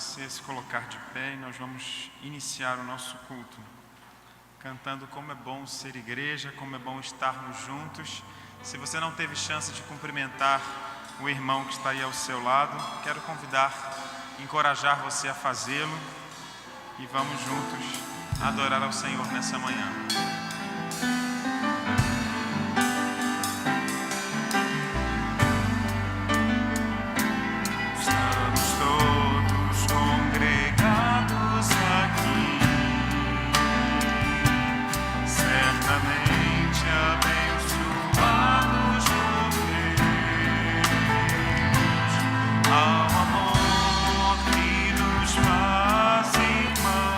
você se colocar de pé e nós vamos iniciar o nosso culto, cantando como é bom ser igreja, como é bom estarmos juntos. Se você não teve chance de cumprimentar o irmão que está aí ao seu lado, quero convidar, encorajar você a fazê-lo e vamos juntos adorar ao Senhor nessa manhã. Ao amor que nos faz irmãos,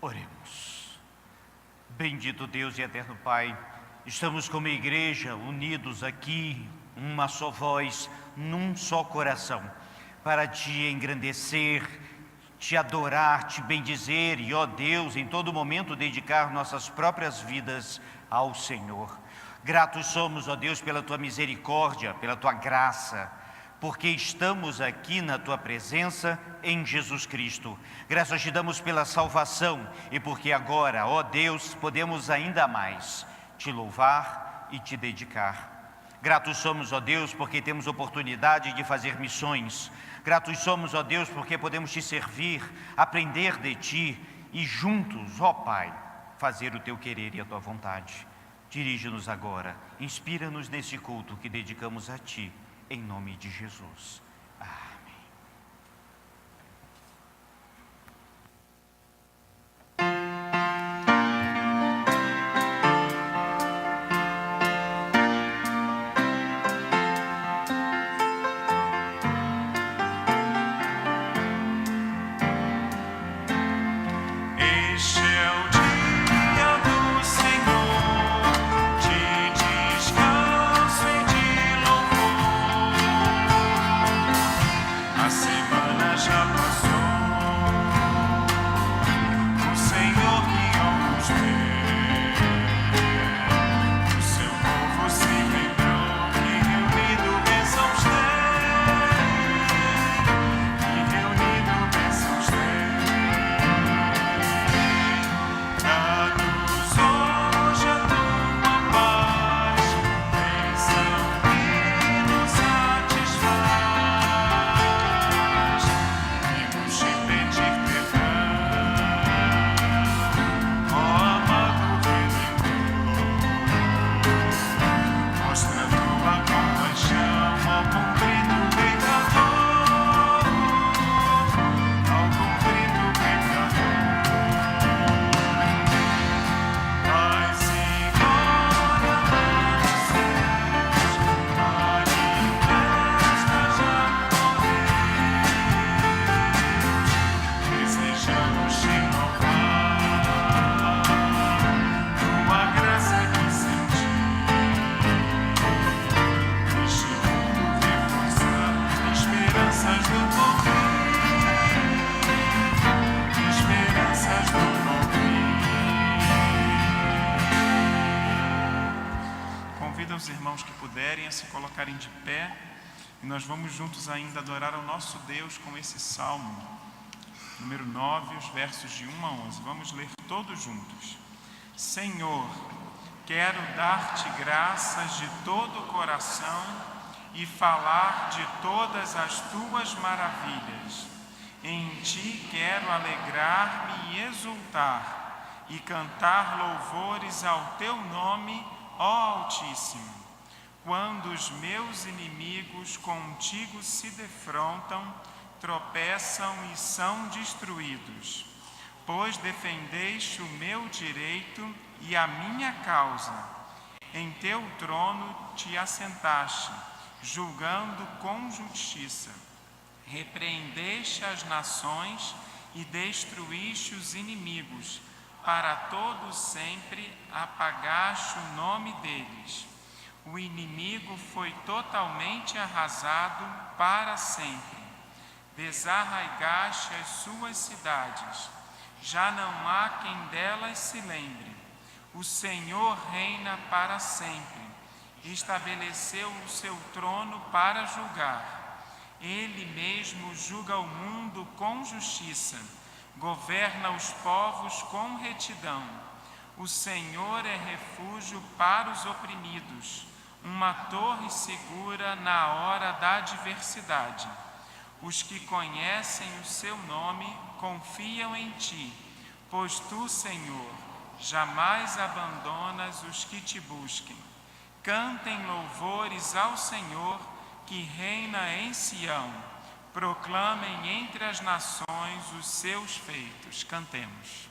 Oremos. Bendito Deus e eterno Pai, estamos como igreja unidos aqui, uma só voz, num só coração, para te engrandecer, te adorar, te bendizer e, ó Deus, em todo momento dedicar nossas próprias vidas ao Senhor. Gratos somos, ó Deus, pela tua misericórdia, pela tua graça, porque estamos aqui na tua presença em Jesus Cristo. Graças te damos pela salvação e porque agora, ó Deus, podemos ainda mais te louvar e te dedicar. Gratos somos, ó Deus, porque temos oportunidade de fazer missões. Gratos somos, ó Deus, porque podemos te servir, aprender de ti e juntos, ó Pai, fazer o teu querer e a tua vontade. Dirige-nos agora, inspira-nos nesse culto que dedicamos a ti, em nome de Jesus. Amém. De pé, e nós vamos juntos ainda adorar ao nosso Deus com esse salmo, número 9, os versos de 1 a 11. Vamos ler todos juntos. Senhor, quero dar-te graças de todo o coração e falar de todas as tuas maravilhas. Em ti quero alegrar-me e exultar e cantar louvores ao teu nome, ó Altíssimo. Quando os meus inimigos contigo se defrontam, tropeçam e são destruídos. Pois defendeste o meu direito e a minha causa. Em teu trono te assentaste, julgando com justiça. Repreendeste as nações e destruíste os inimigos. Para todo sempre apagaste o nome deles. O inimigo foi totalmente arrasado para sempre. Desarraigaste as suas cidades. Já não há quem delas se lembre. O Senhor reina para sempre. Estabeleceu o seu trono para julgar. Ele mesmo julga o mundo com justiça. Governa os povos com retidão. O Senhor é refúgio para os oprimidos, uma torre segura na hora da adversidade. Os que conhecem o seu nome confiam em ti, pois tu, Senhor, jamais abandonas os que te busquem. Cantem louvores ao Senhor, que reina em Sião. Proclamem entre as nações os seus feitos. Cantemos.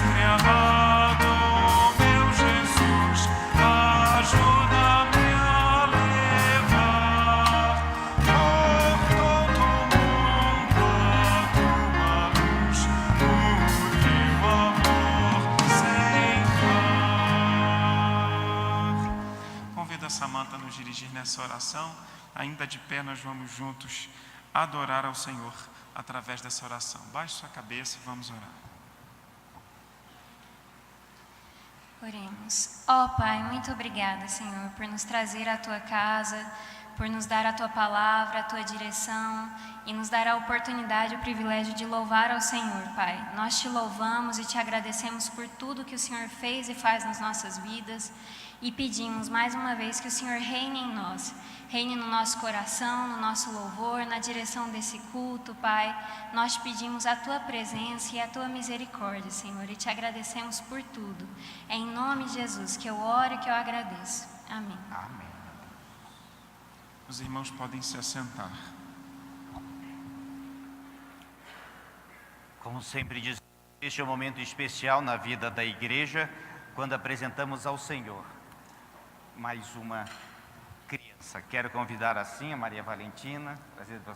mestre amado, meu Jesus, ajuda-me a levar por todo mundo a tua luz, o teu amor sem par. Convido a Samanta a nos dirigir nessa oração. Ainda de pé, nós vamos juntos adorar ao Senhor através dessa oração. Baixe sua cabeça e vamos orar. Oremos. Ó Pai, muito obrigada, Senhor, por nos trazer à Tua casa, por nos dar a Tua palavra, a Tua direção e nos dar a oportunidade e o privilégio de louvar ao Senhor, Pai. Nós Te louvamos e Te agradecemos por tudo que o Senhor fez e faz nas nossas vidas e pedimos mais uma vez que o Senhor reine em nós. Reine no nosso coração, no nosso louvor, na direção desse culto, Pai. Nós te pedimos a Tua presença e a Tua misericórdia, Senhor, e Te agradecemos por tudo. É em nome de Jesus que eu oro e que eu agradeço. Amém. Amém. Os irmãos podem se assentar. Como sempre diz, este é um momento especial na vida da igreja, quando apresentamos ao Senhor mais uma criança. Quero convidar assim a Maria Valentina, trazida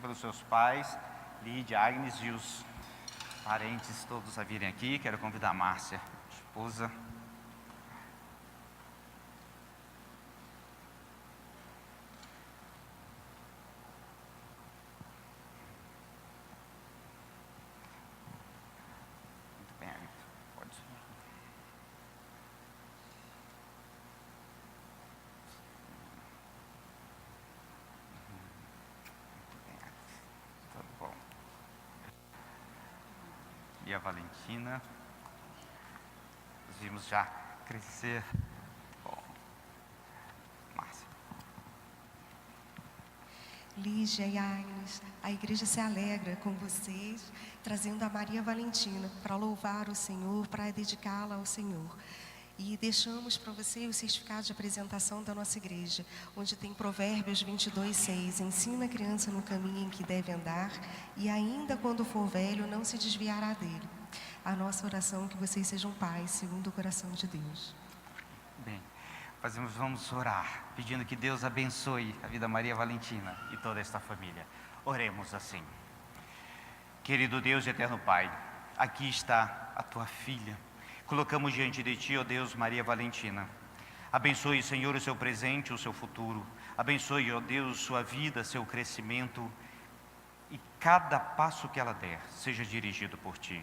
pelos seus pais, Lídia, Agnes e os parentes todos a virem aqui. Quero convidar a Márcia, esposa. Muito bem, pode subir. Tudo bom. E a Valentina, nós vimos já crescer. Bom, Márcia. Lígia e Agnes, a igreja se alegra com vocês, trazendo a Maria Valentina para louvar o Senhor, para dedicá-la ao Senhor. E deixamos para você o certificado de apresentação da nossa igreja, onde tem Provérbios 22:6. Ensina a criança no caminho em que deve andar, e ainda quando for velho, não se desviará dele. A nossa oração é que vocês sejam pais, segundo o coração de Deus. Bem, vamos orar, pedindo que Deus abençoe a vida da Maria Valentina e toda esta família. Oremos assim. Querido Deus e eterno Pai, aqui está a Tua filha. Colocamos diante de Ti, ó Deus, Maria Valentina. Abençoe, Senhor, o seu presente, o seu futuro. Abençoe, ó Deus, sua vida, seu crescimento. E cada passo que ela der, seja dirigido por Ti.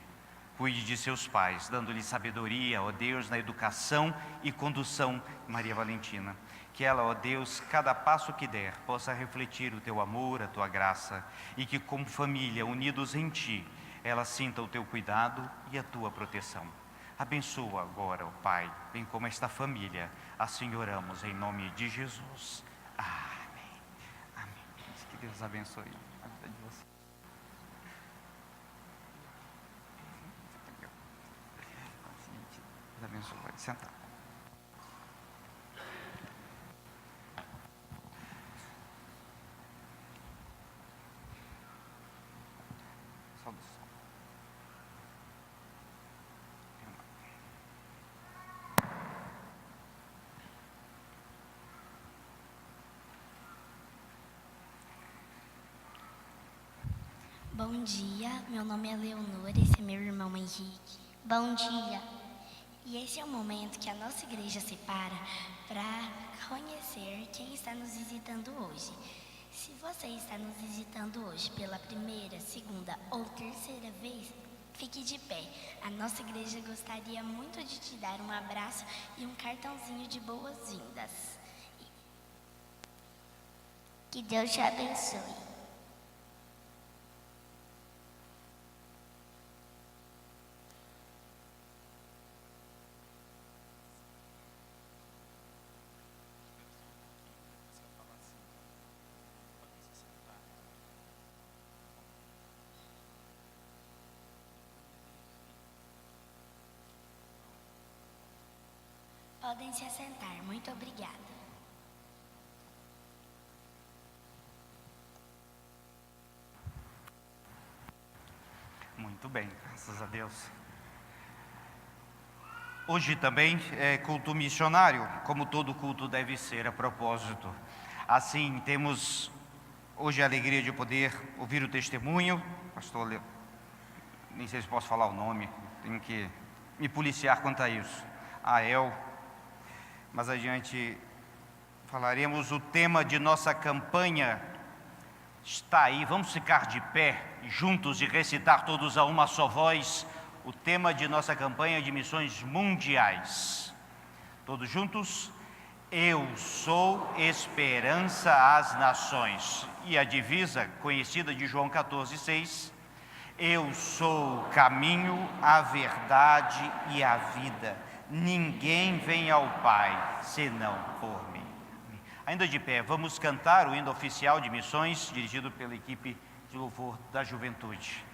Cuide de seus pais, dando-lhe sabedoria, ó Deus, na educação e condução, Maria Valentina. Que ela, ó Deus, cada passo que der, possa refletir o Teu amor, a Tua graça. E que, como família, unidos em Ti, ela sinta o Teu cuidado e a Tua proteção. Abençoa agora, ó Pai, bem como esta família. Assim oramos em nome de Jesus. Amém. Amém. Que Deus abençoe a vida de você. Deus abençoe. Pode sentar. Saudação. Bom dia, meu nome é Leonor, esse é meu irmão Henrique. Bom dia. E esse é o momento que a nossa igreja separa para conhecer quem está nos visitando hoje. Se você está nos visitando hoje pela primeira, segunda ou terceira vez, fique de pé. A nossa igreja gostaria muito de te dar um abraço e um cartãozinho de boas-vindas. Que Deus te abençoe. Podem se assentar. Muito obrigada. Muito bem, graças a Deus. Hoje também é culto missionário, como todo culto deve ser a propósito. Assim, temos hoje a alegria de poder ouvir o testemunho. Pastor, nem sei se posso falar o nome, tenho que me policiar quanto a isso. Ael. Mais adiante falaremos o tema de nossa campanha. Está aí, vamos ficar de pé juntos e recitar todos a uma só voz o tema de nossa campanha de missões mundiais. Todos juntos. Eu sou esperança às nações. E a divisa conhecida de João 14,6. Eu sou o caminho, a verdade e a vida. Ninguém vem ao Pai senão por mim. Ainda de pé, vamos cantar o hino oficial de missões, dirigido pela equipe de louvor da juventude.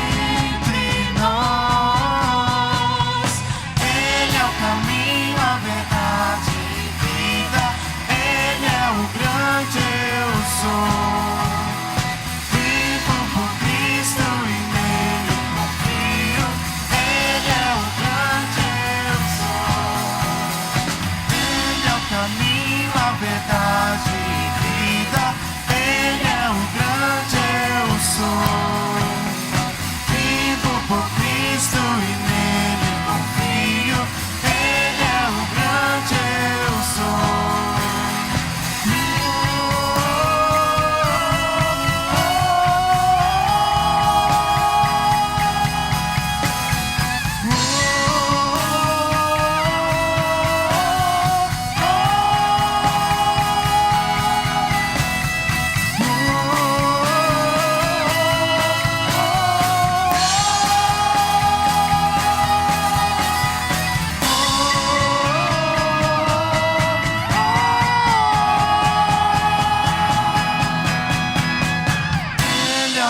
Entre nós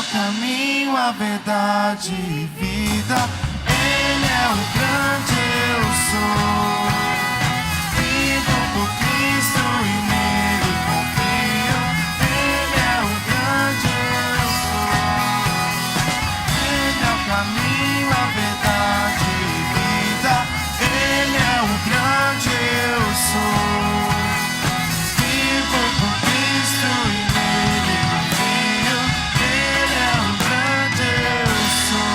o caminho, a verdade e vida. Ele é o grande eu sou. Vivo por Cristo e nele confio. Ele é o grande eu sou. Ele é o caminho, a verdade e vida. Ele é o grande eu sou. Vivo por Cristo e nele confio. Ele é o grande eu sou.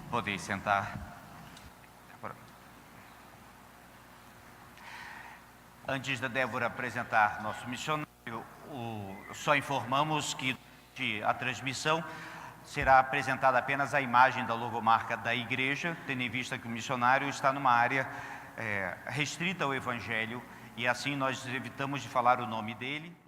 Podem sentar. Antes da Débora apresentar nosso missionário, só informamos que durante a transmissão será apresentada apenas a imagem da logomarca da igreja, tendo em vista que o missionário está numa área restrita ao Evangelho, e assim nós evitamos de falar o nome dele.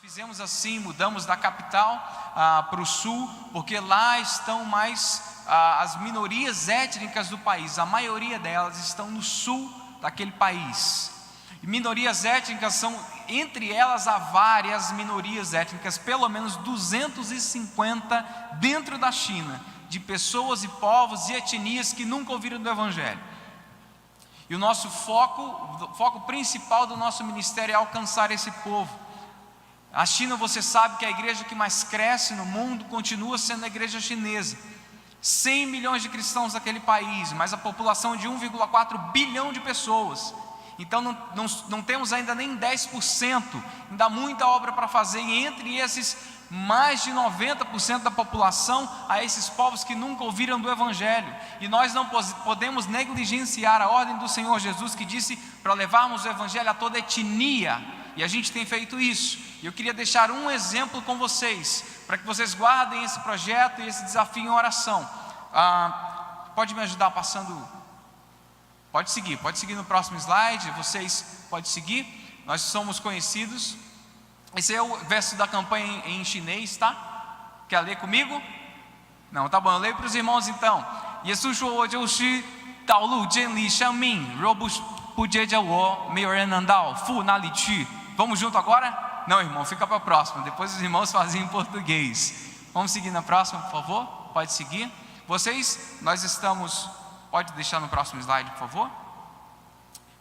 Fizemos assim, mudamos da capital para o sul, porque lá estão mais as minorias étnicas do país. A maioria delas estão no sul daquele país. E minorias étnicas são, entre elas há várias minorias étnicas, pelo menos 250 dentro da China, de pessoas e povos e etnias que nunca ouviram do Evangelho. E o nosso foco principal do nosso ministério é alcançar esse povo. A China, você sabe que a igreja que mais cresce no mundo continua sendo a igreja chinesa. 100 milhões de cristãos naquele país, mas a população de 1,4 bilhão de pessoas. Então não temos ainda nem 10%, ainda há muita obra para fazer. E entre esses, mais de 90% da população, há esses povos que nunca ouviram do Evangelho. E nós não podemos negligenciar a ordem do Senhor Jesus, que disse para levarmos o Evangelho a toda etnia. E a gente tem feito isso. E eu queria deixar um exemplo com vocês, para que vocês guardem esse projeto e esse desafio em oração. Pode me ajudar passando? Pode seguir no próximo slide. Vocês podem seguir. Nós somos conhecidos. Esse é o verso da campanha em chinês, tá? Quer ler comigo? Não, tá bom, eu leio para os irmãos então. Jesus 说我就是道路真理生命，若不接着我，没有人能到父那里去。 Vamos junto agora? Não, irmão, fica para a próxima. Depois os irmãos fazem em português. Vamos seguir na próxima, por favor? Pode seguir. Vocês, nós estamos... Pode deixar no próximo slide, por favor?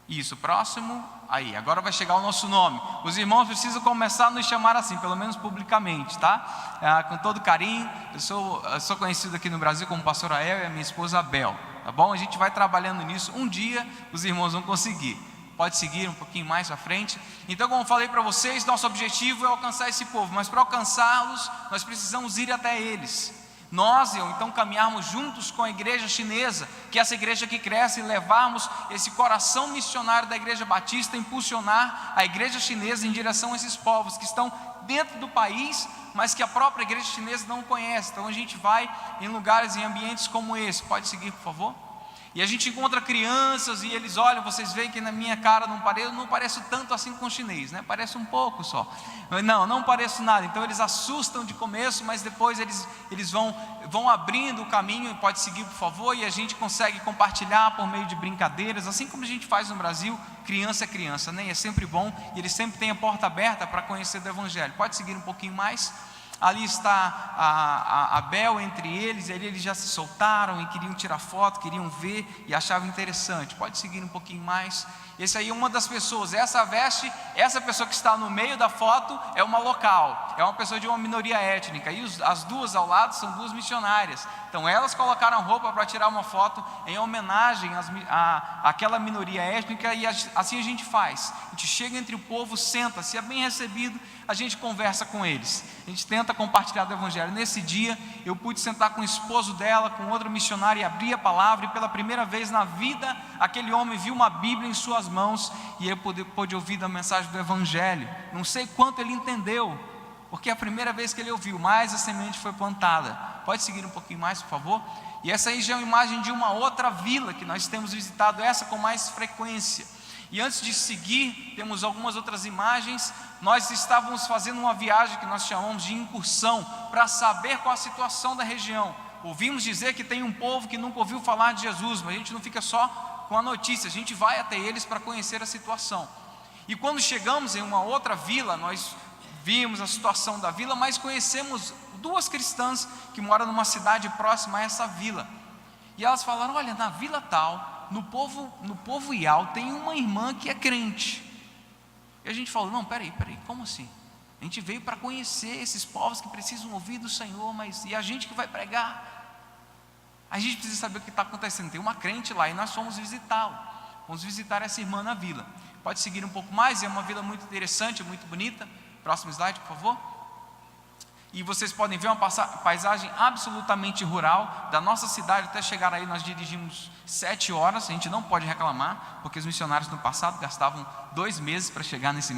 Isso, próximo. Aí, agora vai chegar o nosso nome. Os irmãos precisam começar a nos chamar assim, pelo menos publicamente, tá? Com todo carinho. Eu sou conhecido aqui no Brasil como pastor Ael e a minha esposa Abel. Tá bom? A gente vai trabalhando nisso. Um dia os irmãos vão conseguir. Pode seguir um pouquinho mais para frente. Então, como eu falei para vocês, nosso objetivo é alcançar esse povo. Mas para alcançá-los, nós precisamos ir até eles. nós, ou então caminharmos juntos com a igreja chinesa, que é essa igreja que cresce, e levarmos esse coração missionário da igreja batista, impulsionar a igreja chinesa em direção a esses povos que estão dentro do país, mas que a própria igreja chinesa não conhece. Então a gente vai em lugares, em ambientes como esse. Pode seguir, por favor? E a gente encontra crianças e eles olham, vocês veem que na minha cara não pareço tanto assim com o chinês, né? Parece um pouco só. Não pareço nada. Então eles assustam de começo, mas depois eles vão abrindo o caminho. Pode seguir, por favor? E a gente consegue compartilhar por meio de brincadeiras, assim como a gente faz no Brasil. Criança é criança, né? E é sempre bom, e eles sempre têm a porta aberta para conhecer do Evangelho. Pode seguir um pouquinho mais? Ali está a Bel entre eles, e ali eles já se soltaram e queriam tirar foto, queriam ver e achavam interessante. Pode seguir um pouquinho mais. Esse aí é uma das pessoas, essa pessoa que está no meio da foto é uma local, é uma pessoa de uma minoria étnica, e as duas ao lado são duas missionárias. Então elas colocaram roupa para tirar uma foto em homenagem àquela minoria étnica, e assim a gente faz. A gente chega entre o povo, senta, se é bem recebido, a gente conversa com eles, a gente tenta compartilhar do Evangelho. Nesse dia eu pude sentar com o esposo dela, com outro missionário, e abrir a palavra, e pela primeira vez na vida aquele homem viu uma Bíblia em suas mãos, e ele pôde ouvir a mensagem do Evangelho. Não sei quanto ele entendeu, porque é a primeira vez que ele ouviu, mas a semente foi plantada. Pode seguir um pouquinho mais, por favor? E essa aí já é uma imagem de uma outra vila que nós temos visitado, essa com mais frequência. E antes de seguir, temos algumas outras imagens. Nós estávamos fazendo uma viagem que nós chamamos de incursão, para saber qual a situação da região. Ouvimos dizer que tem um povo que nunca ouviu falar de Jesus, mas a gente não fica só com a notícia, a gente vai até eles para conhecer a situação. E quando chegamos em uma outra vila, nós vimos a situação da vila, mas conhecemos duas cristãs que moram numa cidade próxima a essa vila. E elas falaram: olha, na vila tal, no povo Ial, tem uma irmã que é crente. E a gente falou: não, peraí, como assim? A gente veio para conhecer esses povos que precisam ouvir do Senhor, mas e a gente que vai pregar? A gente precisa saber o que está acontecendo. Tem uma crente lá e nós fomos visitá-la. Vamos visitar essa irmã na vila. Pode seguir um pouco mais, é uma vila muito interessante, muito bonita. Próximo slide, por favor. E vocês podem ver uma paisagem absolutamente rural. Da nossa cidade até chegar aí nós dirigimos 7 horas. A gente não pode reclamar, porque os missionários no passado gastavam 2 meses para chegar nesse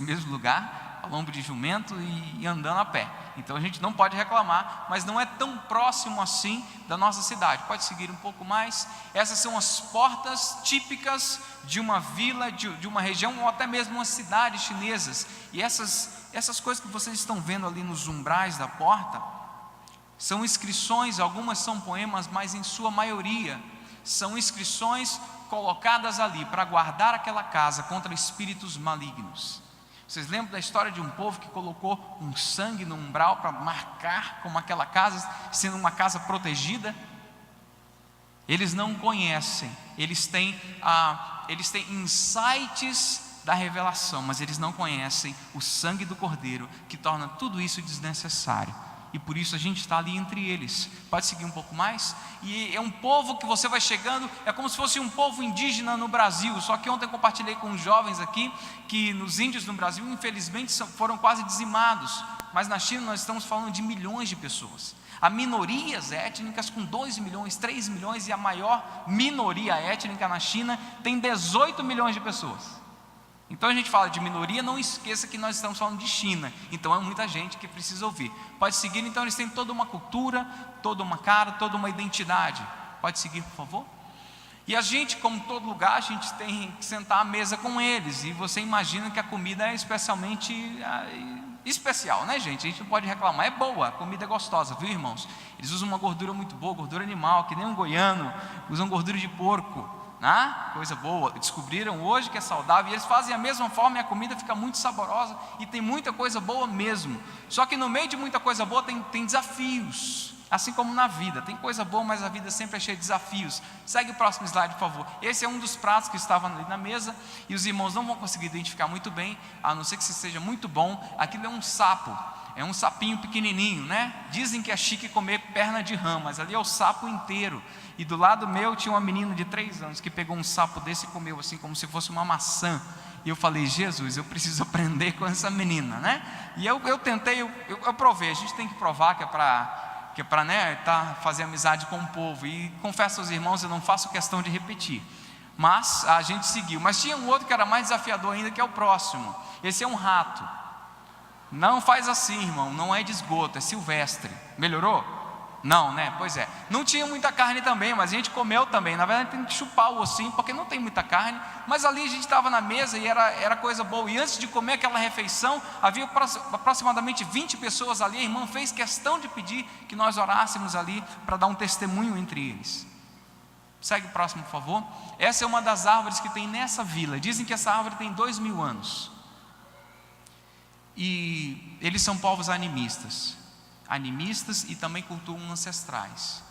mesmo lugar, ao lombo de jumento e andando a pé. Então a gente não pode reclamar, mas não é tão próximo assim da nossa cidade. Pode seguir um pouco mais. Essas são as portas típicas de uma vila, de uma região, ou até mesmo uma cidade chinesas. E essas coisas que vocês estão vendo ali nos umbrais da porta são inscrições. Algumas são poemas, mas em sua maioria são inscrições colocadas ali para guardar aquela casa contra espíritos malignos. Vocês lembram da história de um povo que colocou um sangue no umbral para marcar como aquela casa sendo uma casa protegida? Eles não conhecem, eles têm insights da revelação, mas eles não conhecem o sangue do Cordeiro, que torna tudo isso desnecessário. E por isso a gente está ali entre eles. Pode seguir um pouco mais? E é um povo que você vai chegando, é como se fosse um povo indígena no Brasil. Só que ontem eu compartilhei com os jovens aqui, que nos índios no Brasil, infelizmente, foram quase dizimados. Mas na China nós estamos falando de milhões de pessoas. Há minorias étnicas com 2 milhões, 3 milhões, e a maior minoria étnica na China tem 18 milhões de pessoas. Então a gente fala de minoria, não esqueça que nós estamos falando de China. Então é muita gente que precisa ouvir. Pode seguir. Então eles têm toda uma cultura, toda uma cara, toda uma identidade. Pode seguir, por favor. E a gente, como todo lugar, a gente tem que sentar à mesa com eles. E você imagina que a comida é especialmente especial, né, gente? A gente não pode reclamar, é boa, a comida é gostosa, viu, irmãos? Eles usam uma gordura muito boa, gordura animal, que nem um goiano, usam gordura de porco. Coisa boa, descobriram hoje que é saudável, e eles fazem a mesma forma, e a comida fica muito saborosa, e tem muita coisa boa mesmo. Só que no meio de muita coisa boa tem desafios, assim como na vida, tem coisa boa, mas a vida sempre é cheia de desafios. Segue o próximo slide, por favor. Esse é um dos pratos que estavam ali na mesa, e os irmãos não vão conseguir identificar muito bem, a não ser que seja muito bom. Aquilo é um sapo, é um sapinho pequenininho, né? Dizem que é chique comer perna de rã, mas ali é o sapo inteiro. E do lado meu tinha uma menina de 3 anos que pegou um sapo desse e comeu assim como se fosse uma maçã. E eu falei: Jesus, eu preciso aprender com essa menina, né? E eu tentei, eu provei. A gente tem que provar, que é para que é para, né, fazer amizade com o povo. E confesso aos irmãos, eu não faço questão de repetir. Mas a gente seguiu. Mas tinha um outro que era mais desafiador ainda, que é o próximo. Esse é um rato. Não faz assim, irmão, não é de esgoto, é silvestre. Melhorou? Não, né? Pois é. Não tinha muita carne também, mas a gente comeu também. Na verdade tem que chupar o ossinho, porque não tem muita carne. Mas ali a gente estava na mesa e era coisa boa. E antes de comer aquela refeição, havia aproximadamente 20 pessoas ali. A irmã fez questão de pedir que nós orássemos ali para dar um testemunho entre eles. Segue o próximo, por favor. Essa é uma das árvores que tem nessa vila. Dizem que essa árvore tem 2000 anos. E eles são povos animistas e também cultuam ancestrais.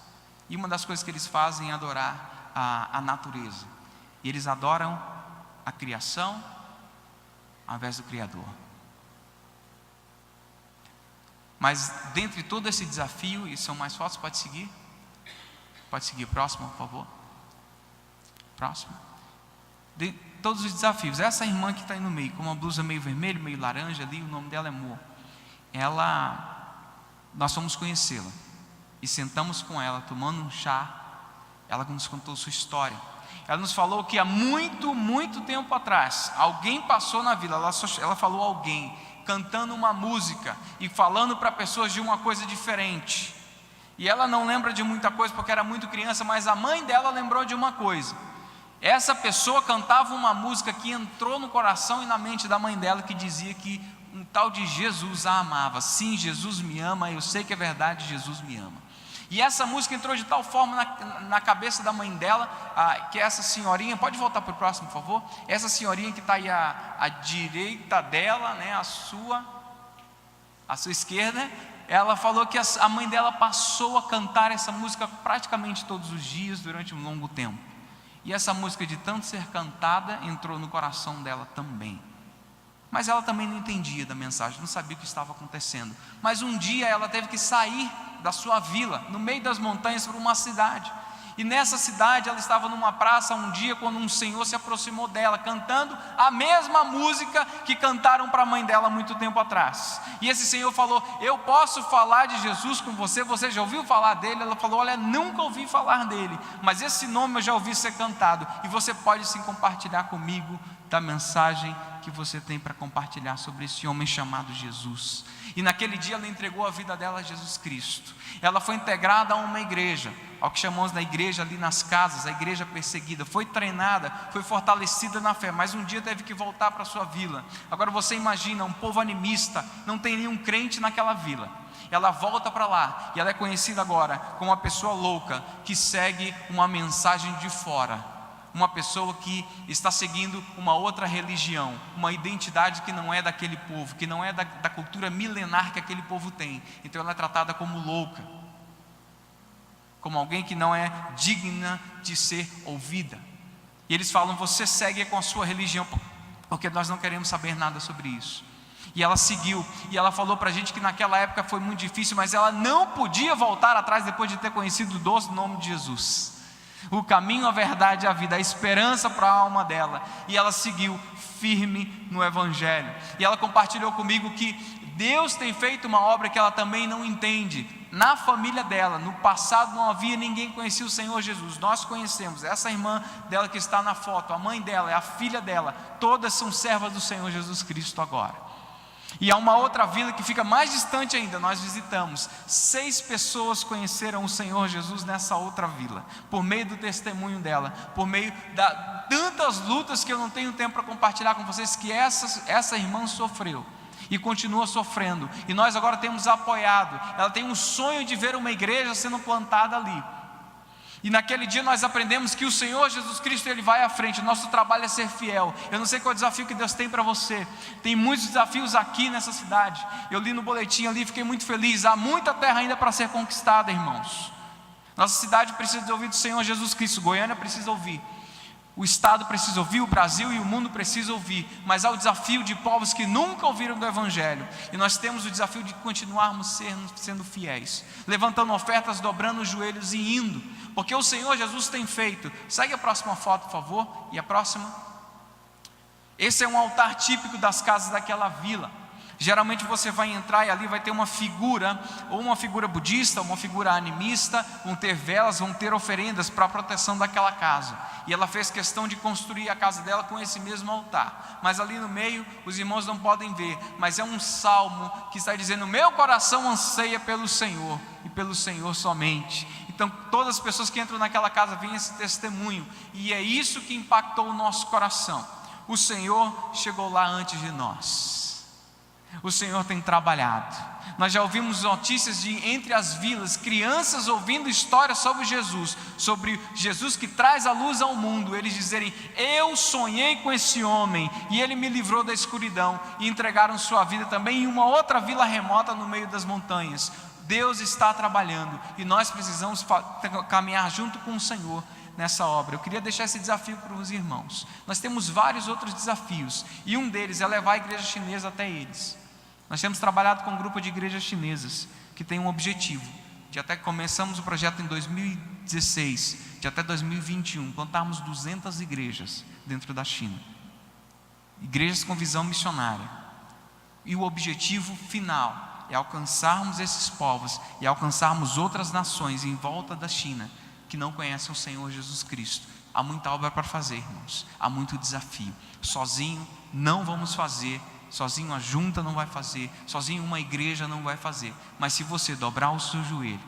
E uma das coisas que eles fazem é adorar a natureza. E eles adoram a criação ao invés do Criador. Mas dentre todo esse desafio, e são mais fotos, pode seguir? Pode seguir, próximo, por favor. Próximo. De todos os desafios, essa irmã que está aí no meio, com uma blusa meio vermelha, meio laranja ali, o nome dela é Mo. Nós fomos conhecê-la e sentamos com ela, tomando um chá. Ela nos contou sua história. Ela nos falou que há muito, muito tempo atrás, alguém passou na vila. Ela falou alguém, cantando uma música e falando para pessoas de uma coisa diferente. E ela não lembra de muita coisa porque era muito criança, mas a mãe dela lembrou de uma coisa. Essa pessoa cantava uma música que entrou no coração e na mente da mãe dela, que dizia que um tal de Jesus a amava. Sim, Jesus me ama, eu sei que é verdade, Jesus me ama. E essa música entrou de tal forma na cabeça da mãe dela, que essa senhorinha, pode voltar para o próximo, por favor? Essa senhorinha que está aí à direita dela, né, à sua esquerda, ela falou que a mãe dela passou a cantar essa música praticamente todos os dias durante um longo tempo. E essa música, de tanto ser cantada, entrou no coração dela também. Mas ela também não entendia da mensagem, não sabia o que estava acontecendo. Mas um dia ela teve que sair da sua vila, no meio das montanhas, para uma cidade. E nessa cidade ela estava numa praça um dia, quando um senhor se aproximou dela, cantando a mesma música que cantaram para a mãe dela muito tempo atrás. E esse senhor falou: eu posso falar de Jesus com você? Você já ouviu falar dele? Ela falou: olha, nunca ouvi falar dele, mas esse nome eu já ouvi ser cantado, e você pode sim compartilhar comigo da mensagem que você tem para compartilhar sobre esse homem chamado Jesus. E naquele dia ela entregou a vida dela a Jesus Cristo. Ela foi integrada a uma igreja, ao que chamamos da igreja ali nas casas, a igreja perseguida. Foi treinada, foi fortalecida na fé, mas um dia teve que voltar para a sua vila. Agora você imagina, um povo animista, não tem nenhum crente naquela vila. Ela volta para lá, e ela é conhecida agora como uma pessoa louca, que segue uma mensagem de fora. Uma pessoa que está seguindo uma outra religião, uma identidade que não é daquele povo, que não é da cultura milenar que aquele povo tem. Então ela é tratada como louca, como alguém que não é digna de ser ouvida. E eles falam: você segue com a sua religião, porque nós não queremos saber nada sobre isso. E ela seguiu, e ela falou para a gente que naquela época foi muito difícil, mas ela não podia voltar atrás depois de ter conhecido o doce nome de Jesus. O caminho, a verdade e a vida, a esperança para a alma dela. E ela seguiu firme no Evangelho. E ela compartilhou comigo que Deus tem feito uma obra que ela também não entende. Na família dela, no passado não havia ninguém que conhecia o Senhor Jesus. Nós conhecemos. Essa irmã dela que está na foto, a mãe dela, é a filha dela. Todas são servas do Senhor Jesus Cristo agora. E há uma outra vila que fica mais distante ainda, nós visitamos. 6 pessoas conheceram o Senhor Jesus nessa outra vila, por meio do testemunho dela, por meio da tantas lutas que eu não tenho tempo para compartilhar com vocês, que essa irmã sofreu e continua sofrendo. E nós agora temos apoiado. Ela tem um sonho de ver uma igreja sendo plantada ali. E naquele dia nós aprendemos que o Senhor Jesus Cristo, Ele vai à frente. O nosso trabalho é ser fiel. Eu não sei qual é o desafio que Deus tem para você. Tem muitos desafios aqui nessa cidade. Eu li no boletim ali, fiquei muito feliz. Há muita terra ainda para ser conquistada, irmãos. Nossa cidade precisa de ouvir do Senhor Jesus Cristo. Goiânia precisa ouvir. O Estado precisa ouvir, o Brasil e o mundo precisam ouvir. Mas há o desafio de povos que nunca ouviram do Evangelho. E nós temos o desafio de continuarmos sendo fiéis, levantando ofertas, dobrando os joelhos e indo, porque o Senhor Jesus tem feito. Segue a próxima foto, por favor. E a próxima. Esse é um altar típico das casas daquela vila. Geralmente você vai entrar e ali vai ter uma figura, ou uma figura budista, uma figura animista, vão ter velas, vão ter oferendas para a proteção daquela casa. E ela fez questão de construir a casa dela com esse mesmo altar. Mas ali no meio, os irmãos não podem ver, mas é um salmo que está dizendo: meu coração anseia pelo Senhor, e pelo Senhor somente. Então todas as pessoas que entram naquela casa veem esse testemunho, e é isso que impactou o nosso coração. O Senhor chegou lá antes de nós. O Senhor tem trabalhado. Nós já ouvimos notícias de entre as vilas, crianças ouvindo histórias sobre Jesus que traz a luz ao mundo. Eles dizerem: eu sonhei com esse homem e ele me livrou da escuridão. E entregaram sua vida também em uma outra vila remota no meio das montanhas. Deus está trabalhando e nós precisamos caminhar junto com o Senhor nessa obra. Eu queria deixar esse desafio para os irmãos. Nós temos vários outros desafios e um deles é levar a igreja chinesa até eles. Nós temos trabalhado com um grupo de igrejas chinesas que tem um objetivo de, até que começamos o projeto em 2016, de até 2021 plantarmos 200 igrejas dentro da China, igrejas com visão missionária. E o objetivo final é alcançarmos esses povos e alcançarmos outras nações em volta da China que não conhecem o Senhor Jesus Cristo. Há muita obra para fazer, irmãos, há muito desafio. Sozinho não vamos fazer, sozinho a junta não vai fazer, sozinho uma igreja não vai fazer. Mas se você dobrar o seu joelho,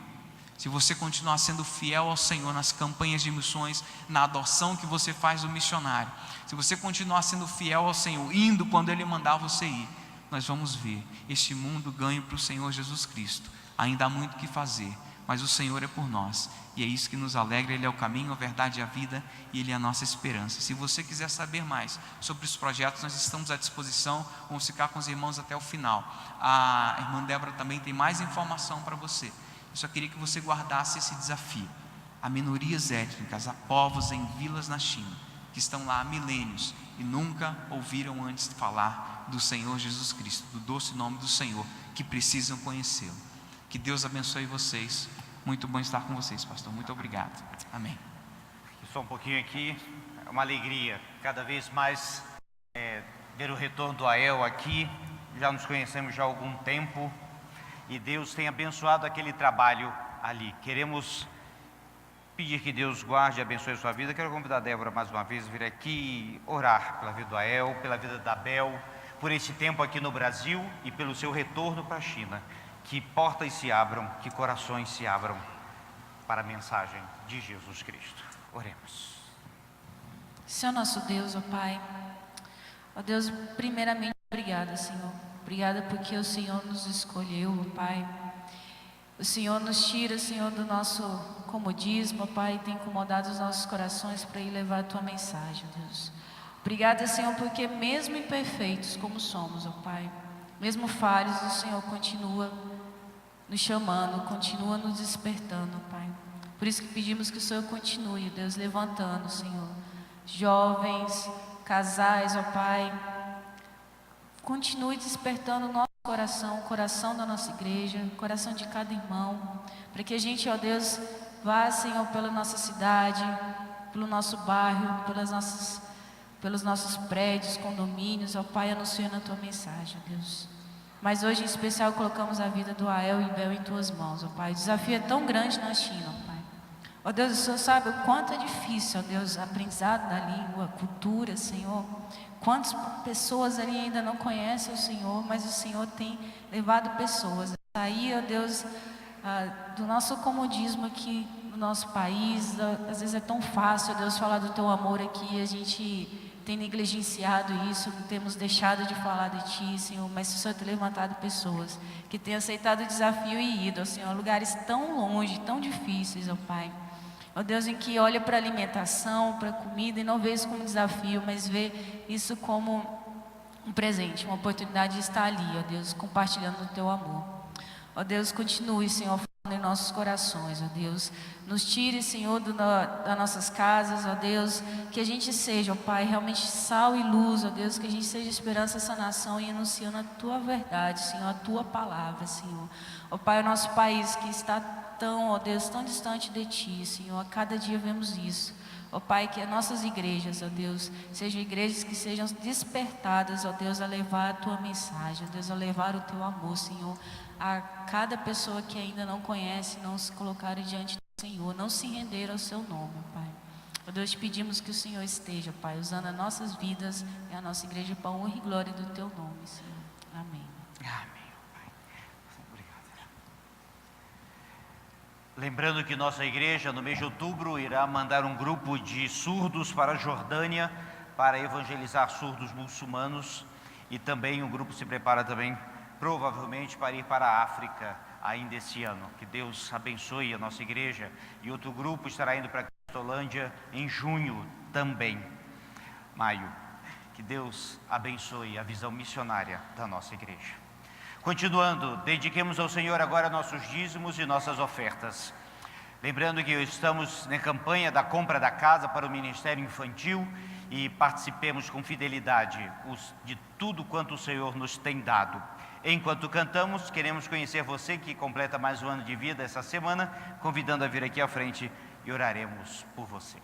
se você continuar sendo fiel ao Senhor nas campanhas de missões, na adoção que você faz do missionário, se você continuar sendo fiel ao Senhor, indo quando Ele mandar você ir, nós vamos ver este mundo ganho para o Senhor Jesus Cristo. Ainda há muito o que fazer, mas o Senhor é por nós, e é isso que nos alegra. Ele é o caminho, a verdade e a vida, e Ele é a nossa esperança. Se você quiser saber mais sobre os projetos, nós estamos à disposição. Vamos ficar com os irmãos até o final. A irmã Débora também tem mais informação para você. Eu só queria que você guardasse esse desafio. Há minorias étnicas, há povos em vilas na China que estão lá há milênios e nunca ouviram antes falar do Senhor Jesus Cristo, do doce nome do Senhor, que precisam conhecê-lo. Que Deus abençoe vocês. Muito bom estar com vocês, pastor. Muito obrigado. Amém. Só um pouquinho aqui. É uma alegria cada vez mais ver o retorno do Ael aqui. Já nos conhecemos já há algum tempo e Deus tem abençoado aquele trabalho ali. Queremos pedir que Deus guarde e abençoe a sua vida. Quero convidar a Débora mais uma vez a vir aqui orar pela vida do Ael, pela vida da Bel, por esse tempo aqui no Brasil e pelo seu retorno para a China. Que portas se abram, que corações se abram para a mensagem de Jesus Cristo. Oremos. Senhor nosso Deus, ó Pai, ó Deus, primeiramente, obrigada, Senhor. Obrigada porque o Senhor nos escolheu, ó Pai. O Senhor nos tira, Senhor, do nosso comodismo, ó Pai, e tem incomodado os nossos corações para ir levar a Tua mensagem, ó Deus. Obrigada, Senhor, porque mesmo imperfeitos como somos, ó Pai, mesmo falhos, o Senhor continua nos chamando, continua nos despertando, Pai. Por isso que pedimos que o Senhor continue, Deus, levantando, Senhor, jovens, casais, ó Pai. Continue despertando o nosso coração, o coração da nossa igreja, o coração de cada irmão, para que a gente, ó Deus, vá, Senhor, pela nossa cidade, pelo nosso bairro, pelos nossos prédios, condomínios, ó Pai, anunciando a Tua mensagem, ó Deus. Mas hoje, em especial, colocamos a vida do Ael e Bel em Tuas mãos, ó Pai. O desafio é tão grande na China, ó Pai. Ó Deus, o Senhor sabe o quanto é difícil, ó Deus, aprendizado da língua, cultura, Senhor. Quantas pessoas ali ainda não conhecem o Senhor, mas o Senhor tem levado pessoas a sair, ó Deus, do nosso comodismo aqui no nosso país. Às vezes é tão fácil, ó Deus, falar do Teu amor aqui, a gente tem negligenciado isso, não temos deixado de falar de Ti, Senhor, mas o Senhor tem levantado pessoas que têm aceitado o desafio e ido, ó Senhor, a lugares tão longe, tão difíceis, ó Pai. Ó Deus, em que olha para a alimentação, para a comida e não vê isso como desafio, mas vê isso como um presente, uma oportunidade de estar ali, ó Deus, compartilhando o Teu amor. Ó Deus, continue, Senhor, falando em nossos corações, ó Deus. Nos tire, Senhor, das nossas casas, ó Deus, que a gente seja, ó Pai, realmente sal e luz, ó Deus, que a gente seja esperança essa nação e anunciando a Tua verdade, Senhor, a Tua palavra, Senhor. Ó Pai, o nosso país que está tão, ó Deus, tão distante de Ti, Senhor. A cada dia vemos isso. Ó Pai, que as nossas igrejas, ó Deus, sejam igrejas que sejam despertadas, ó Deus, a levar a Tua mensagem, ó Deus, a levar o Teu amor, Senhor, a cada pessoa que ainda não conhece, não se colocarem diante do Senhor, não se render ao Seu nome, Pai. Ó Deus, te pedimos que o Senhor esteja, Pai, usando as nossas vidas e a nossa igreja para a honra e glória do Teu nome, Senhor. Amém. Amém, Pai. Obrigado. Lembrando que nossa igreja, no mês de outubro, irá mandar um grupo de surdos para a Jordânia para evangelizar surdos muçulmanos, e também um grupo se prepara também, provavelmente, para ir para a África ainda esse ano. Que Deus abençoe a nossa igreja. E outro grupo estará indo para a Cristolândia em junho também, maio. Que Deus abençoe a visão missionária da nossa igreja. Continuando, dediquemos ao Senhor agora nossos dízimos e nossas ofertas. Lembrando que estamos na campanha da compra da casa para o Ministério Infantil, e participemos com fidelidade de tudo quanto o Senhor nos tem dado. Enquanto cantamos, queremos conhecer você que completa mais um ano de vida essa semana, convidando a vir aqui à frente e oraremos por você.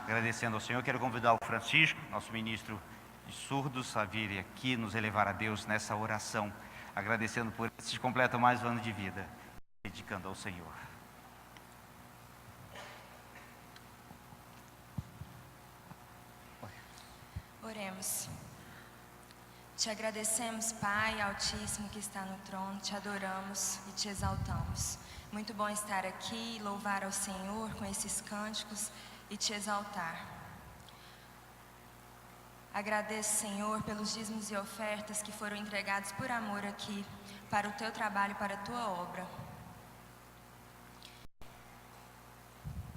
Agradecendo ao Senhor, quero convidar o Francisco, nosso ministro de surdos, a vir aqui nos elevar a Deus nessa oração, agradecendo por esses completam mais um ano de vida, dedicando ao Senhor. Oremos. Te agradecemos, Pai Altíssimo que está no trono, te adoramos e te exaltamos. Muito bom estar aqui, louvar ao Senhor com esses cânticos e te exaltar. Agradeço, Senhor, pelos dízimos e ofertas que foram entregados por amor aqui, para o teu trabalho, para a tua obra.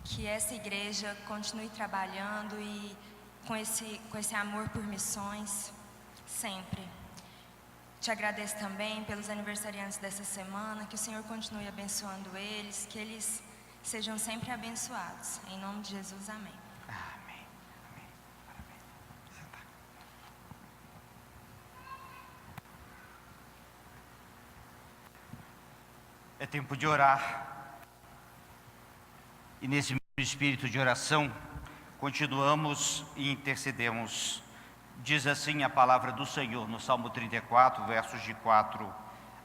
Que essa igreja continue trabalhando e com esse amor por missões, sempre. Te agradeço também pelos aniversariantes dessa semana, que o Senhor continue abençoando eles, que eles sejam sempre abençoados. Em nome de Jesus, amém. Amém. Amém. Parabéns. Sentar. É tempo de orar. E nesse mesmo espírito de oração, continuamos e intercedemos. Diz assim a palavra do Senhor no Salmo 34, versos de 4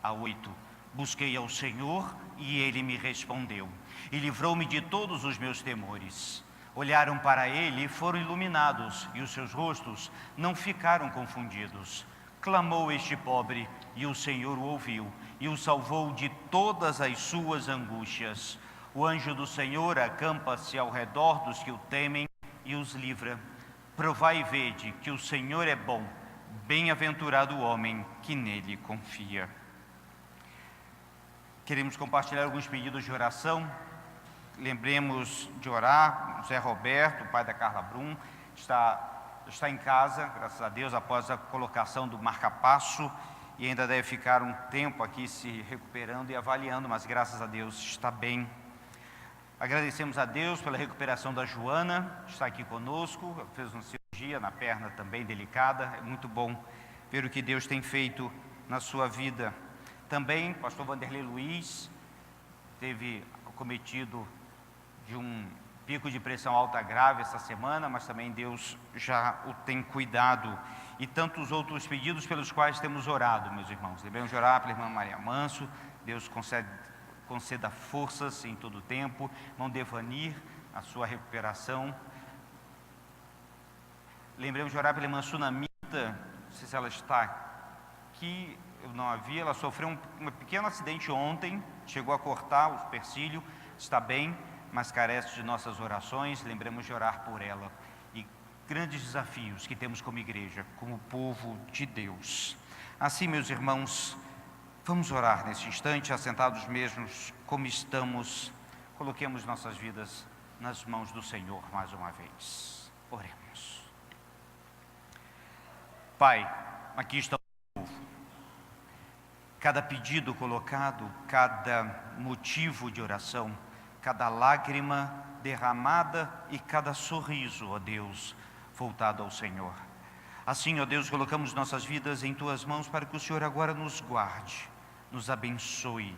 a 8. Busquei ao Senhor e Ele me respondeu, e livrou-me de todos os meus temores. Olharam para Ele e foram iluminados, e os seus rostos não ficaram confundidos. Clamou este pobre, e o Senhor o ouviu, e o salvou de todas as suas angústias. O anjo do Senhor acampa-se ao redor dos que o temem e os livra. Provai e vede que o Senhor é bom, bem-aventurado o homem que nele confia. Queremos compartilhar alguns pedidos de oração. Lembremos de orar. Zé Roberto, pai da Carla Brum, está em casa, graças a Deus, após a colocação do marca-passo, e ainda deve ficar um tempo aqui se recuperando e avaliando, mas graças a Deus está bem. Agradecemos a Deus pela recuperação da Joana, está aqui conosco, fez uma cirurgia na perna também delicada. É muito bom ver o que Deus tem feito na sua vida. Também, pastor Vanderlei Luiz, teve acometido de um pico de pressão alta grave essa semana, mas também Deus já o tem cuidado. E tantos outros pedidos pelos quais temos orado, meus irmãos. Devemos orar pela irmã Maria Manso, Deus conceda forças em todo o tempo. Irmão Devanir, a sua recuperação. Lembremos de orar pela irmã Sunamita, não sei se ela está aqui, eu não a vi, ela sofreu um pequeno acidente ontem, chegou a cortar o supercílio, está bem, mas carece de nossas orações. Lembremos de orar por ela. E grandes desafios que temos como igreja, como povo de Deus. Assim, meus irmãos, vamos orar nesse instante, assentados mesmos como estamos. Coloquemos nossas vidas nas mãos do Senhor mais uma vez. Oremos. Pai, aqui está o povo. Cada pedido colocado, cada motivo de oração, cada lágrima derramada e cada sorriso, ó Deus, voltado ao Senhor. Assim, ó Deus, colocamos nossas vidas em Tuas mãos para que o Senhor agora nos guarde, nos abençoe,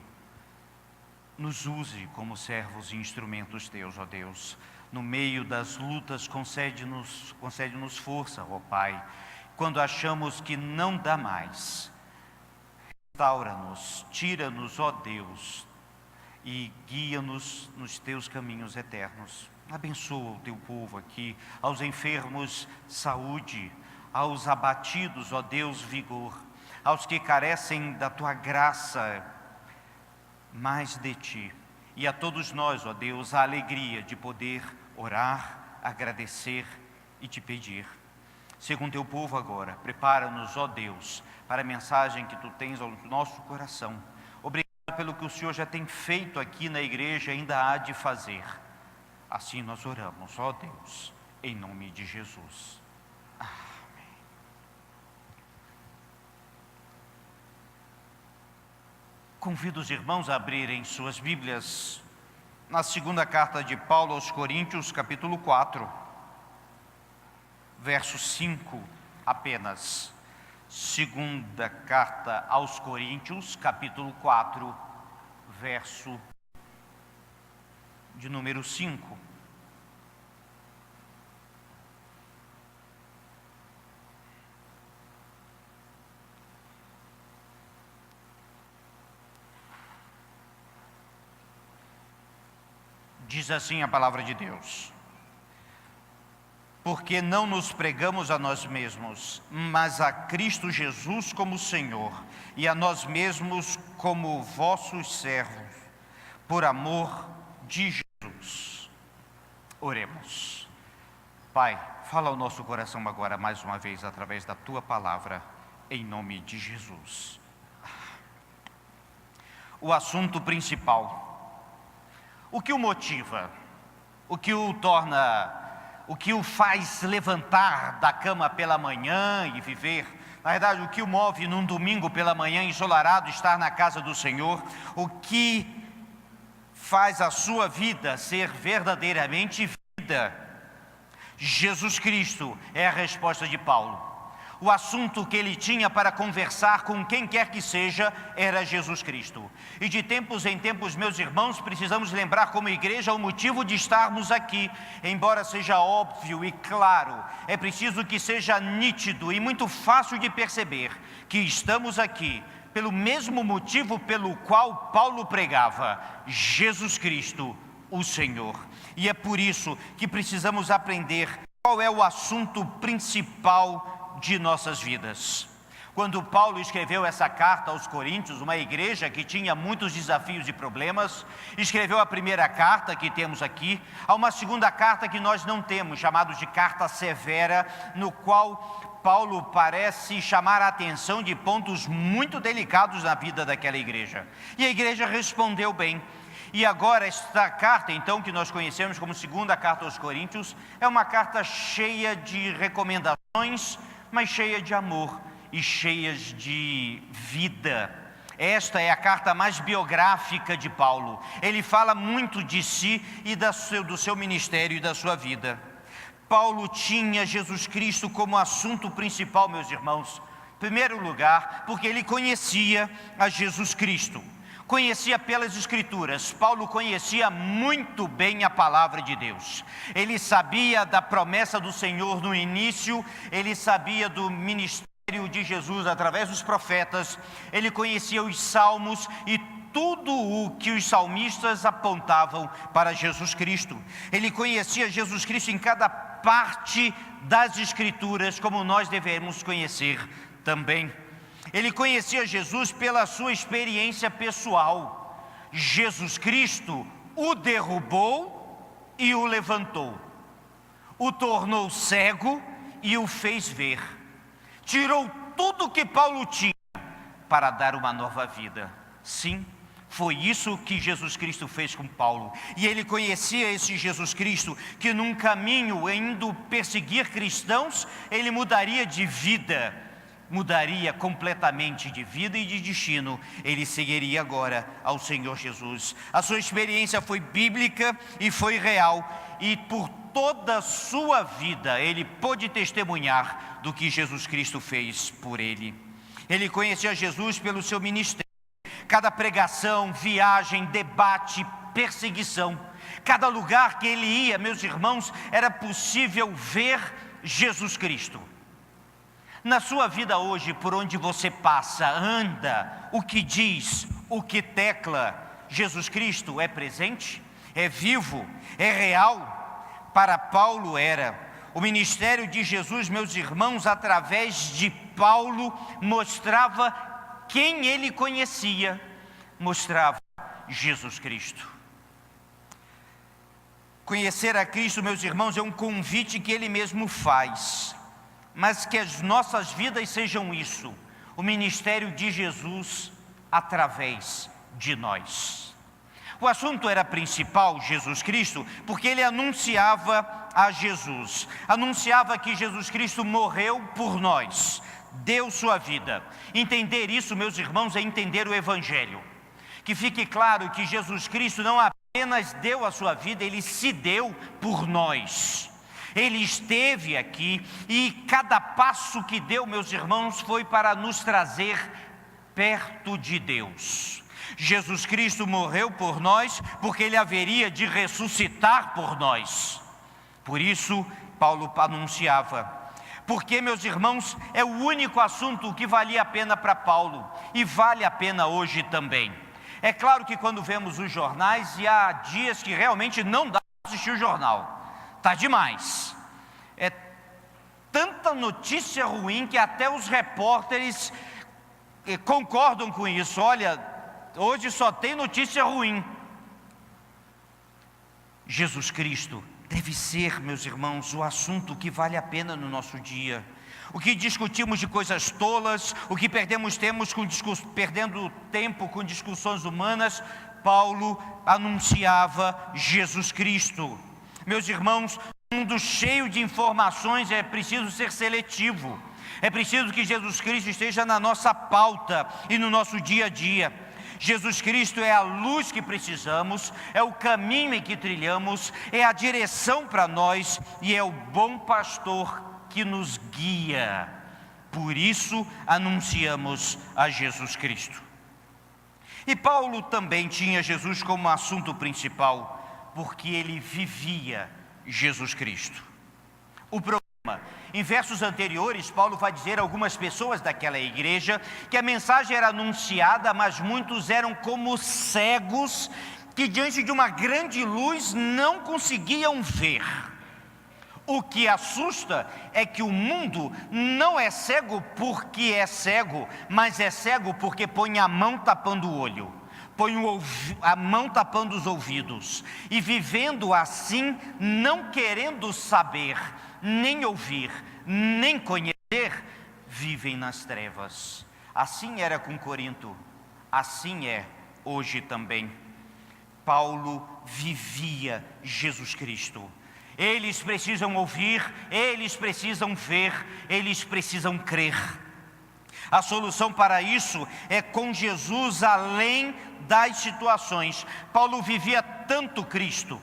nos use como servos e instrumentos Teus, ó Deus. No meio das lutas, concede-nos força, ó Pai. Quando achamos que não dá mais, restaura-nos, tira-nos, ó Deus, e guia-nos nos Teus caminhos eternos. Abençoa o Teu povo aqui, aos enfermos, saúde, aos abatidos, ó Deus, vigor, aos que carecem da Tua graça, mais de Ti, e a todos nós, ó Deus, a alegria de poder orar, agradecer e Te pedir. Segundo Teu povo agora, prepara-nos, ó Deus, para a mensagem que Tu tens ao nosso coração. Obrigado pelo que o Senhor já tem feito aqui na igreja e ainda há de fazer. Assim nós oramos, ó Deus, em nome de Jesus. Amém. Convido os irmãos a abrirem suas Bíblias na segunda carta de Paulo aos Coríntios, capítulo 4, verso 5 apenas. Segunda carta aos Coríntios, capítulo 4, verso de número 5. Diz assim a palavra de Deus: porque não nos pregamos a nós mesmos, mas a Cristo Jesus como Senhor, e a nós mesmos como vossos servos, por amor de Jesus. Oremos. Pai, fala ao nosso coração agora mais uma vez através da Tua palavra, em nome de Jesus. O assunto principal, o que o motiva, o que o torna, o que o faz levantar da cama pela manhã e viver, na verdade, o que o move num domingo pela manhã ensolarado estar na casa do Senhor, o que faz a sua vida ser verdadeiramente vida. Jesus Cristo é a resposta de Paulo. O assunto que ele tinha para conversar com quem quer que seja era Jesus Cristo. E de tempos em tempos, meus irmãos, precisamos lembrar como igreja o motivo de estarmos aqui. Embora seja óbvio e claro, é preciso que seja nítido e muito fácil de perceber que estamos aqui pelo mesmo motivo pelo qual Paulo pregava: Jesus Cristo, o Senhor. E é por isso que precisamos aprender qual é o assunto principal de nossas vidas. Quando Paulo escreveu essa carta aos Coríntios, uma igreja que tinha muitos desafios e problemas, escreveu a primeira carta que temos aqui. Há uma segunda carta que nós não temos, chamada de carta severa, no qual Paulo parece chamar a atenção de pontos muito delicados na vida daquela igreja. E a igreja respondeu bem. E agora esta carta, então, que nós conhecemos como segunda carta aos Coríntios, é uma carta cheia de recomendações, mas cheia de amor e cheias de vida. Esta é a carta mais biográfica de Paulo. Ele fala muito de si e do seu ministério e da sua vida. Paulo tinha Jesus Cristo como assunto principal, meus irmãos. Em primeiro lugar, porque ele conhecia a Jesus Cristo. Conhecia pelas Escrituras. Paulo conhecia muito bem a palavra de Deus. Ele sabia da promessa do Senhor no início, ele sabia do ministério de Jesus através dos profetas, ele conhecia os salmos e tudo o que os salmistas apontavam para Jesus Cristo. Ele conhecia Jesus Cristo em cada parte das Escrituras, como nós devemos conhecer também. Ele conhecia Jesus pela sua experiência pessoal. Jesus Cristo o derrubou e o levantou. O tornou cego e o fez ver. Tirou tudo que Paulo tinha para dar uma nova vida. Sim, foi isso que Jesus Cristo fez com Paulo. E ele conhecia esse Jesus Cristo que num caminho indo perseguir cristãos, ele mudaria de vida. Mudaria completamente de vida e de destino. Ele seguiria agora ao Senhor Jesus. A sua experiência foi bíblica e foi real. E por toda a sua vida ele pôde testemunhar do que Jesus Cristo fez por ele. Ele conhecia Jesus pelo seu ministério. Cada pregação, viagem, debate, perseguição, cada lugar que ele ia, meus irmãos, era possível ver Jesus Cristo. Na sua vida hoje, por onde você passa, anda, o que diz, o que tecla, Jesus Cristo é presente, é vivo, é real. Para Paulo era. O ministério de Jesus, meus irmãos, através de Paulo, mostrava quem ele conhecia, mostrava Jesus Cristo. Conhecer a Cristo, meus irmãos, é um convite que ele mesmo faz. Mas que as nossas vidas sejam isso, o ministério de Jesus através de nós. O assunto era principal, Jesus Cristo, porque ele anunciava a Jesus, anunciava que Jesus Cristo morreu por nós, deu sua vida. Entender isso, meus irmãos, é entender o Evangelho. Que fique claro que Jesus Cristo não apenas deu a sua vida, ele se deu por nós. Ele esteve aqui e cada passo que deu, meus irmãos, foi para nos trazer perto de Deus. Jesus Cristo morreu por nós, porque ele haveria de ressuscitar por nós. Por isso, Paulo anunciava. Porque, meus irmãos, é o único assunto que valia a pena para Paulo e vale a pena hoje também. É claro que quando vemos os jornais, e há dias que realmente não dá para assistir o jornal, está demais. É tanta notícia ruim que até os repórteres concordam com isso. Olha, hoje só tem notícia ruim. Jesus Cristo deve ser, meus irmãos, o assunto que vale a pena no nosso dia. O que discutimos de coisas tolas, o que perdendo tempo com discussões humanas, Paulo anunciava Jesus Cristo. Meus irmãos, num mundo cheio de informações é preciso ser seletivo. É preciso que Jesus Cristo esteja na nossa pauta e no nosso dia a dia. Jesus Cristo é a luz que precisamos, é o caminho em que trilhamos, é a direção para nós e é o bom pastor que nos guia. Por isso anunciamos a Jesus Cristo. E Paulo também tinha Jesus como assunto principal, porque ele vivia Jesus Cristo. O problema, em versos anteriores, Paulo vai dizer a algumas pessoas daquela igreja que a mensagem era anunciada, mas muitos eram como cegos que diante de uma grande luz não conseguiam ver. O que assusta é que o mundo não é cego porque é cego, mas é cego porque põe a mão tapando o olho, põe a mão tapando os ouvidos, e vivendo assim, não querendo saber, nem ouvir, nem conhecer, vivem nas trevas. Assim era com Corinto, assim é hoje também. Paulo vivia Jesus Cristo. Eles precisam ouvir, eles precisam ver, eles precisam crer. A solução para isso é com Jesus além das situações. Paulo vivia tanto Cristo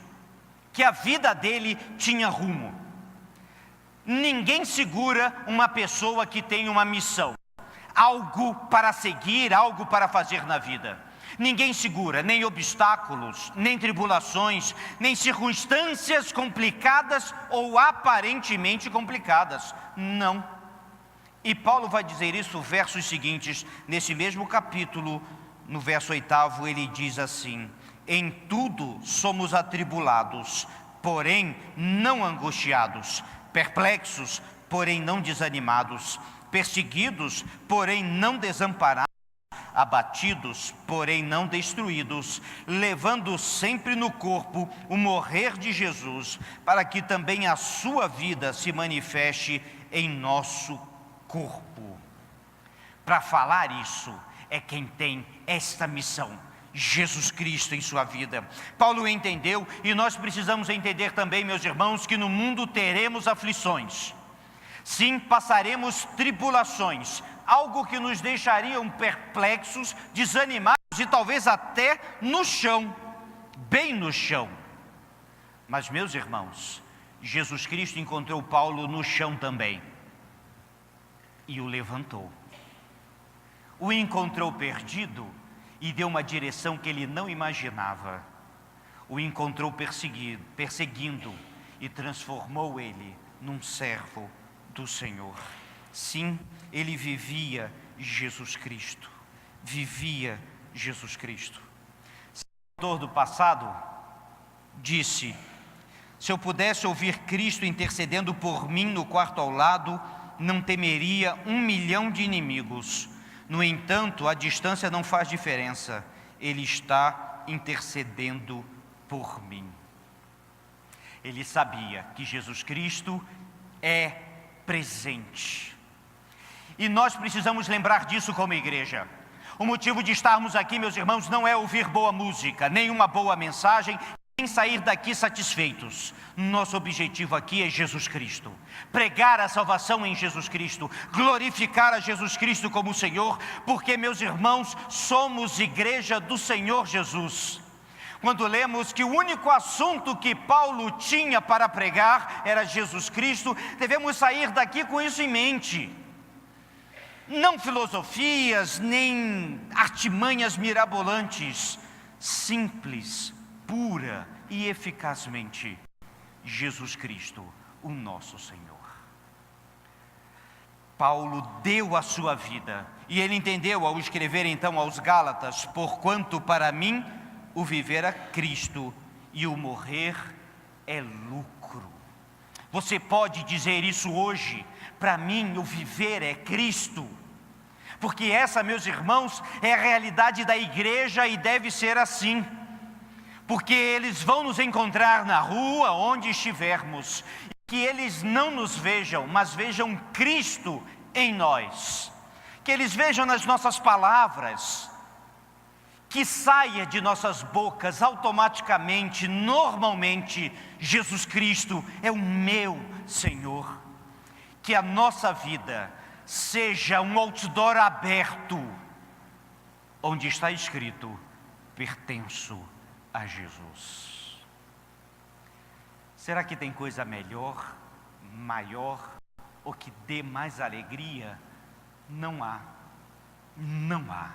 que a vida dele tinha rumo. Ninguém segura uma pessoa que tem uma missão, algo para seguir, algo para fazer na vida. Ninguém segura, nem obstáculos, nem tribulações, nem circunstâncias complicadas ou aparentemente complicadas. Não. E Paulo vai dizer isso nos versos seguintes, nesse mesmo capítulo, no verso 8, ele diz assim: em tudo somos atribulados, porém não angustiados, perplexos, porém não desanimados, perseguidos, porém não desamparados, abatidos, porém não destruídos, levando sempre no corpo o morrer de Jesus, para que também a sua vida se manifeste em nosso corpo. Para falar isso é quem tem esta missão, Jesus Cristo em sua vida. Paulo entendeu, e nós precisamos entender também, meus irmãos, que no mundo teremos aflições. Sim, passaremos tribulações, algo que nos deixariam perplexos, desanimados e talvez até no chão, bem no chão. Mas, meus irmãos, Jesus Cristo encontrou Paulo no chão também e o levantou. O encontrou perdido e deu uma direção que ele não imaginava. O encontrou perseguindo e transformou ele num servo do Senhor. Sim, ele vivia Jesus Cristo. Vivia Jesus Cristo. O autor do passado disse: se eu pudesse ouvir Cristo intercedendo por mim no quarto ao lado, não temeria 1 milhão de inimigos. No entanto, a distância não faz diferença. Ele está intercedendo por mim. Ele sabia que Jesus Cristo é presente. E nós precisamos lembrar disso como igreja. O motivo de estarmos aqui, meus irmãos, não é ouvir boa música, nem uma boa mensagem, nem sair daqui satisfeitos. Nosso objetivo aqui é Jesus Cristo. Pregar a salvação em Jesus Cristo, glorificar a Jesus Cristo como Senhor, porque, meus irmãos, somos igreja do Senhor Jesus. Quando lemos que o único assunto que Paulo tinha para pregar era Jesus Cristo, devemos sair daqui com isso em mente. Não filosofias, nem artimanhas mirabolantes, simples, pura e eficazmente, Jesus Cristo, o nosso Senhor. Paulo deu a sua vida, e ele entendeu ao escrever então aos Gálatas: porquanto para mim o viver é Cristo e o morrer é lucro. Você pode dizer isso hoje: para mim o viver é Cristo. Porque essa, meus irmãos, é a realidade da igreja e deve ser assim. Porque eles vão nos encontrar na rua, onde estivermos, e que eles não nos vejam, mas vejam Cristo em nós. Que eles vejam nas nossas palavras, que saia de nossas bocas automaticamente, normalmente: Jesus Cristo é o meu Senhor. Que a nossa vida seja um outdoor aberto, onde está escrito: pertenço a Jesus. Será que tem coisa melhor, maior, ou que dê mais alegria? Não há. Não há.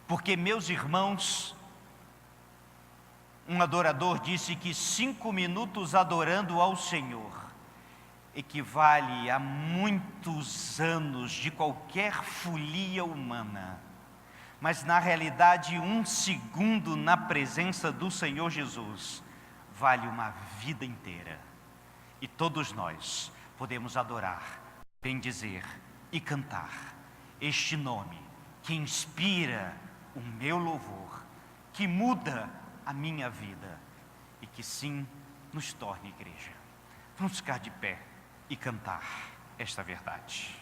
Porque, meus irmãos, um adorador disse que 5 minutos adorando ao Senhor equivale a muitos anos de qualquer folia humana. Mas na realidade, 1 segundo na presença do Senhor Jesus vale uma vida inteira. E todos nós podemos adorar, bendizer e cantar este nome que inspira o meu louvor, que muda a minha vida e que sim nos torne igreja. Vamos ficar de pé e cantar esta verdade.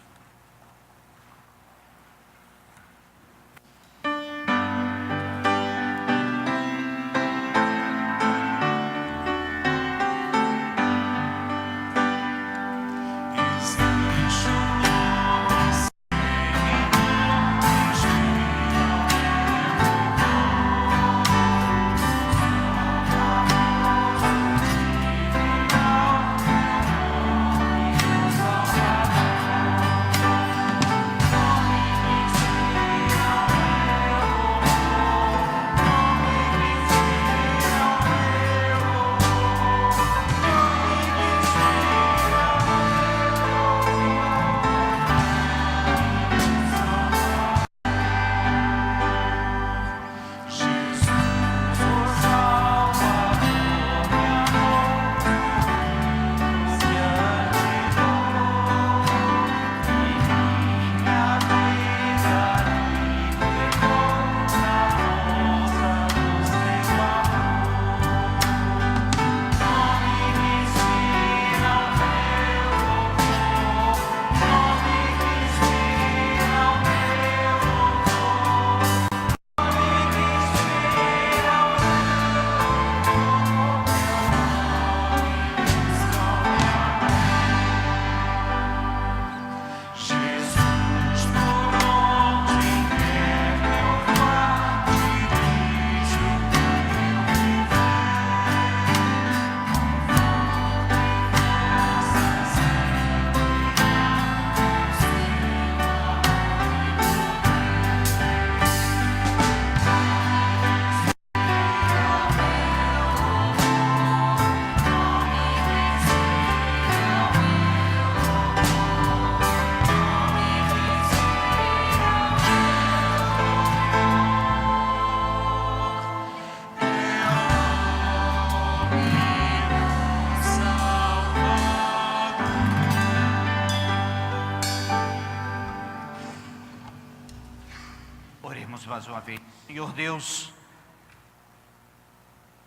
Mais uma vez. Senhor Deus,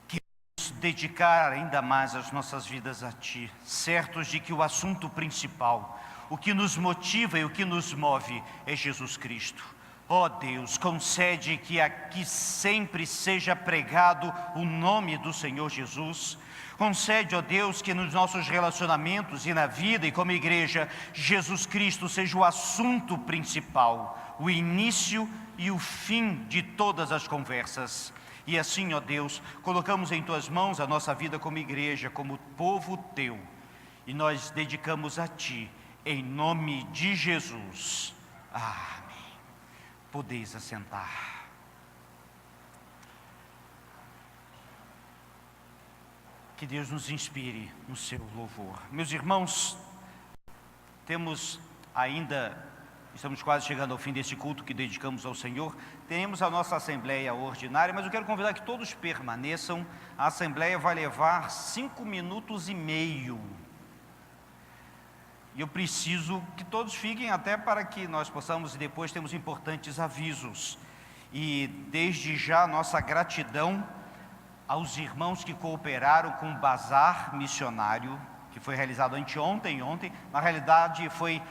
queremos dedicar ainda mais as nossas vidas a Ti, certos de que o assunto principal, o que nos motiva e o que nos move é Jesus Cristo. Ó Deus, concede que aqui sempre seja pregado o nome do Senhor Jesus. Concede, ó Deus, que nos nossos relacionamentos e na vida e como igreja, Jesus Cristo seja o assunto principal, o início e o fim de todas as conversas. E assim, ó Deus, colocamos em Tuas mãos a nossa vida como igreja, como povo Teu, e nós dedicamos a Ti, em nome de Jesus. Amém. Podeis assentar. Que Deus nos inspire no seu louvor. Meus irmãos, estamos quase chegando ao fim desse culto que dedicamos ao Senhor. Teremos a nossa assembleia ordinária, mas eu quero convidar que todos permaneçam. A assembleia vai levar 5 minutos e meio. E eu preciso que todos fiquem até para que nós possamos, e depois temos importantes avisos. E desde já nossa gratidão aos irmãos que cooperaram com o bazar missionário, que foi realizado anteontem e ontem. Na realidade,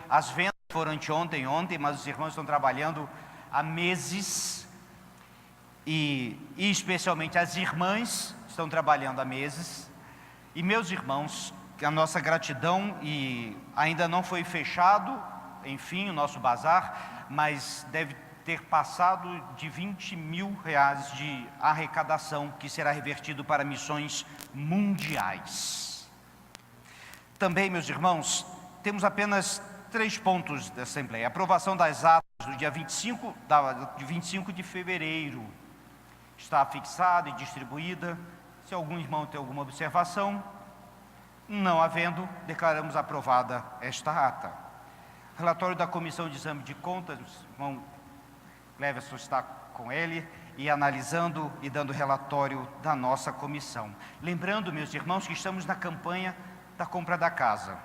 as vendas foram anteontem e ontem, mas os irmãos estão trabalhando há meses, e especialmente as irmãs estão trabalhando há meses. E meus irmãos, a nossa gratidão, e ainda não foi fechado, enfim, o nosso bazar, mas deve ter passado de 20 mil reais de arrecadação, que será revertido para missões mundiais. Também, meus irmãos, temos apenas 3 pontos da Assembleia. Aprovação das atas do dia 25 de fevereiro. Está fixada e distribuída. Se algum irmão tem alguma observação, não havendo, declaramos aprovada esta ata. Relatório da Comissão de Exame de Contas, o irmão Cleverson está com ele, e analisando e dando relatório da nossa comissão. Lembrando, meus irmãos, que estamos na campanha da compra da casa.